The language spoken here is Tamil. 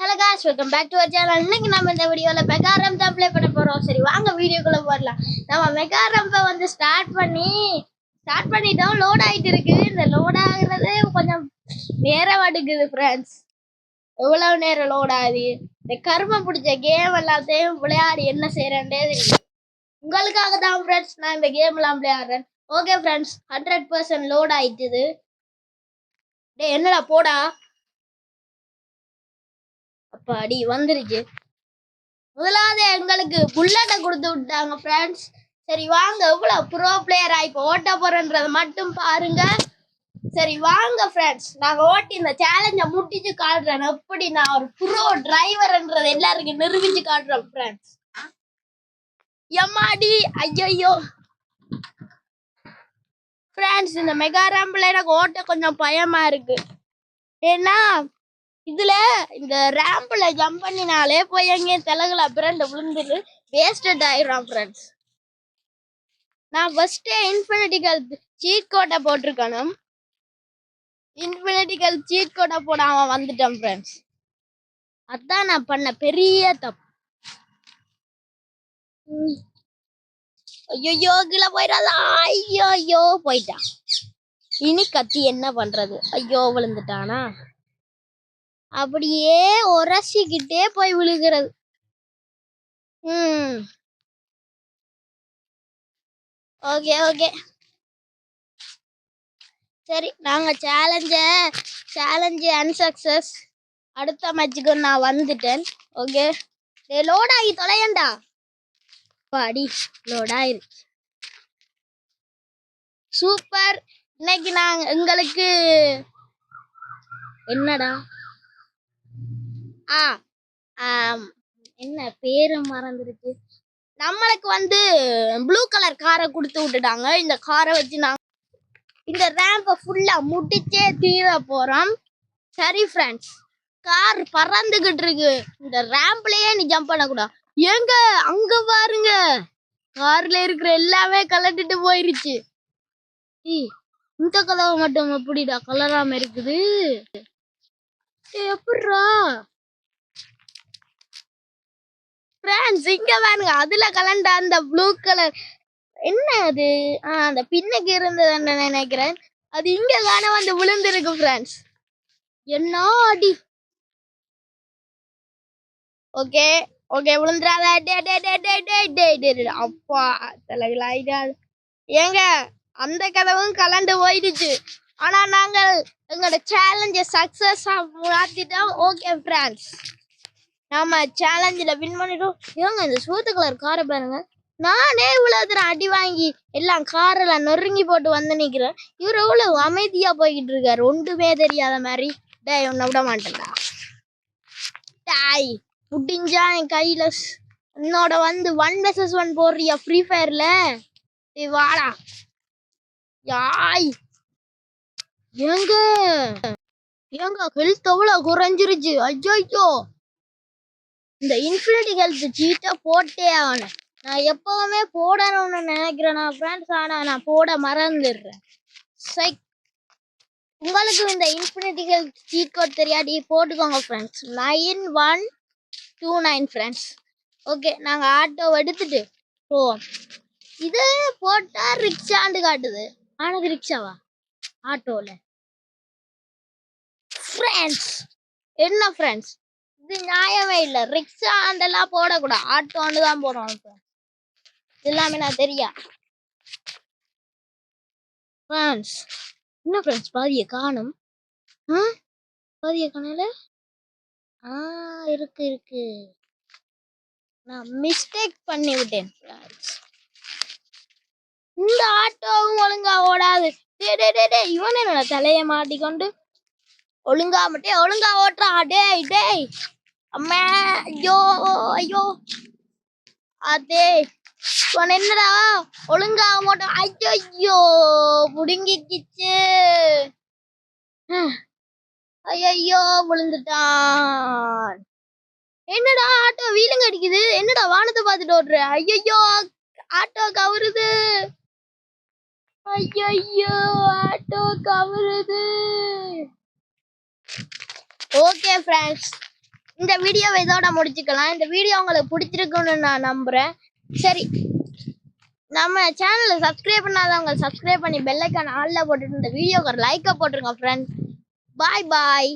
Hello guys, welcome back to our channel. இன்னைக்கு நம்ம இந்த வீடியோல மெகா ரம்ப் தான் ப்ளே பண்ண போறோம். சரி வாங்க வீடியோக்குள்ள போறலாம். நம்ம மெகா ரம்ப வந்து ஸ்டார்ட் பண்ணிட்டோம். லோட் ஆயிட்டு இருக்கு. இந்த லோட் ஆகுறது கொஞ்சம் நேரம் எடுக்குது फ्रेंड्स. எவ்வளவு நேரம் லோட் ஆகுது? இந்த கர்மம் பிடிச்ச கேம் எல்லாத்தையும் விளையாடி என்ன செய்யறேன்னே தெரியல. உங்களுக்காக தான் फ्रेंड्स நான் இந்த கேம் எல்லாம் விளையாடுறேன். ஓகே फ्रेंड्स 100% லோட் ஆயிட்டுது. டேய் என்னடா போடா. அப்பாடி வந்துருச்சு. முதலாவது எங்களுக்கு புல்லட்டை கொடுத்து விட்டாங்க ஃப்ரெண்ட்ஸ். சரி வாங்க எவ்வளவு ப்ரோ பிளேயரா இப்போ ஓட்ட போறேன்றதை மட்டும் பாருங்க. சரி வாங்க ஃப்ரெண்ட்ஸ், நாங்க ஓட்டி இந்த சேலஞ்சை முட்டிச்சு காட்டுறேன். எப்படி நான் ஒரு ப்ரோ டிரைவர்ன்றதை எல்லாருக்கும் நிரூபிச்சு காட்டுறேன் ஃப்ரெண்ட்ஸ். எம்மாடி ஐயோ ஃப்ரெண்ட்ஸ், இந்த மெகா ரேம்பில் எனக்கு ஓட்ட கொஞ்சம் பயமா இருக்கு. ஏன்னா இதுல இந்த ரேம்பில் ஜம்ப் பண்ணினாலே போய் எங்கேயும் தெலகுல பிரண்டு விழுந்துட்டு வேஸ்டட் ஆயிடும் ஃப்ரெண்ட்ஸ். நான் ஃபர்ஸ்டே இன்ஃபினிட்டிக்கல் சீட் கோட்டை போட்டிருக்கணும். இன்ஃபினிட்டிக்கல் சீட் கோட்டை போடாம வந்துட்டேன் ஃப்ரெண்ட்ஸ். அதான் நான் பண்ண பெரிய தப்பு. ஐயோ கீழே போயிடாதா. ஐயோ போயிட்டான். இனி கத்தி என்ன பண்றது? ஐயோ விழுந்துட்டானா. அப்படியே உரசிக்கிட்டே போய் விழுகிறது. ஓகே சரி நாங்க சேலஞ்சு அன்சக்சஸ். அடுத்த மேட்சுக்கு நான் வந்துட்டேன். ஓகே லோட் ஆகி தொலையண்டா. பாடி லோட் ஆயிருச்சு. சூப்பர். இன்னைக்கு நாங்க எங்களுக்கு என்னடா என்ன பேரு மறந்துருக்கு. நம்மளுக்கு வந்து ப்ளூ கலர் காரை கொடுத்து விட்டுட்டாங்க. இந்த காரை வச்சு நாங்க இந்த ரேம்பை ஃபுல்லா முடிச்சே தீர போறோம். சரி ஃப்ரெண்ட்ஸ், கார் பறந்துகிட்டு இருக்கு. இந்த ரேம்ப்லயே நீ ஜம்ப் பண்ணக்கூடாது. எங்க அங்க பாருங்க, கார்ல இருக்கிற எல்லாமே கலட்டிட்டு போயிருச்சு. இந்த கதவை மட்டும் எப்படிடா கலராம இருக்குது? எப்படிரா ஃப்ரெண்ட்ஸ், இங்க பாருங்க, அதுல கலண்டா அந்த ப்ளூ கலர் என்ன அது? அந்த பின்னுக்கு இருந்ததுன்னு நினைக்கிறேன். அது இங்க தானே வந்து விழுந்திருக்கு ஃப்ரெண்ட்ஸ். என்ன அடி. ஓகே விழுந்துடாத. அப்பா தலைகளாயிடா. ஏங்க அந்த கதவும் கலண்டு போயிடுச்சு. ஆனா நாங்கள் எங்களோட சேலஞ்சை சக்சஸா மாத்திட்டோம். ஓகே ஃப்ரெண்ட்ஸ், நாம சேலஞ்சில் வின் பண்ணிட்டோம். ஏங்க இந்த சோத்து கலர் காரை பாருங்க. நானே இவ்வளவு தூரம் அடி வாங்கி எல்லாம் காரெல்லாம் நொறுங்கி போட்டு வந்து நிக்கிறேன். இவர் எவ்வளவு அமைதியா போய்கிட்டு இருக்காரு, ஒன்றுமே தெரியாத மாதிரி. டேய் உன்னை விட மாட்டேன்டா. டாய் முடிஞ்சா என் கையில என்னோட வந்து 1 vs 1 போடுறியா ஃப்ரீ ஃபயர்ல? வாடா. யாய் ஏங்க ஹெல்த் எவ்வளவு குறைஞ்சிருச்சு. ஐயோ இந்த இன்ஃபினிட்டி ஹெல்த் சீட்டை போட்டே ஆகணும். நான் எப்பவுமே போடணும்னு நினைக்கிறேன் ஃப்ரெண்ட்ஸ், ஆனா நான் போட மறந்துடுறேன். உங்களுக்கு இந்த இன்ஃபினிட்டி ஹெல்த் சீட் கோட் தெரியாடி போட்டுக்கோங்க ஃப்ரெண்ட்ஸ். 9129 ஃப்ரெண்ட்ஸ். ஓகே நாங்க ஆட்டோ எடுத்துட்டு போவோம். இது போட்டா ரிக்ஷாண்டு காட்டுது. ஆனது ரிக்ஷாவா ஆட்டோல? ஃப்ரெண்ட்ஸ் என்ன ஃப்ரெண்ட்ஸ், இது நியாயமே இல்லை. ரிக்ஷா ஆண்டெல்லாம் போடக்கூடாது, ஆட்டோ ஆண்டு தான் போடணும். எல்லாமே நான் தெரியா ஃப்ரெண்ட்ஸ். என்ன ஃப்ரெண்ட்ஸ் பாதிய காணும். பாதிய காணல. இருக்கு. நான் மிஸ்டேக் பண்ணி விட்டேன் ஃப்ரெண்ட்ஸ். இந்த ஆட்டோவும் ஒழுங்கா ஓடாது. இவன் என்னோட தலையை மாட்டிக்கொண்டு ஒழுங்கா ஓட்டுறா. டேய் அம்மா. ஐயோ அதே இவன் என்னடா ஒழுங்கா மாட்டோம். ஐயோ புடுங்கிக்கிச்சு. ஐயோ விழுந்துட்டான். என்னடா ஆட்டோ வீலுங்க அடிக்குது. என்னடா வானத்தை பார்த்துட்டு ஓட்டுற? ஐயோ ஆட்டோ கவருது. ஆட்டோ கவருது. ஓகே ஃப்ரெண்ட்ஸ், இந்த வீடியோவை இதோட முடிச்சுக்கலாம். இந்த வீடியோ உங்களுக்கு பிடிச்சிருக்குன்னு நான் நம்புறேன். சரி, நம்ம சேனலை சப்ஸ்கிரைப் பண்ணாதவங்க சப்ஸ்கிரைப் பண்ணி பெல் ஐக்கான் ஆல்ல போட்டுட்டு இந்த வீடியோக்கு ஒரு லைக்கை போட்டுருங்க ஃப்ரெண்ட்ஸ். பாய் பாய்.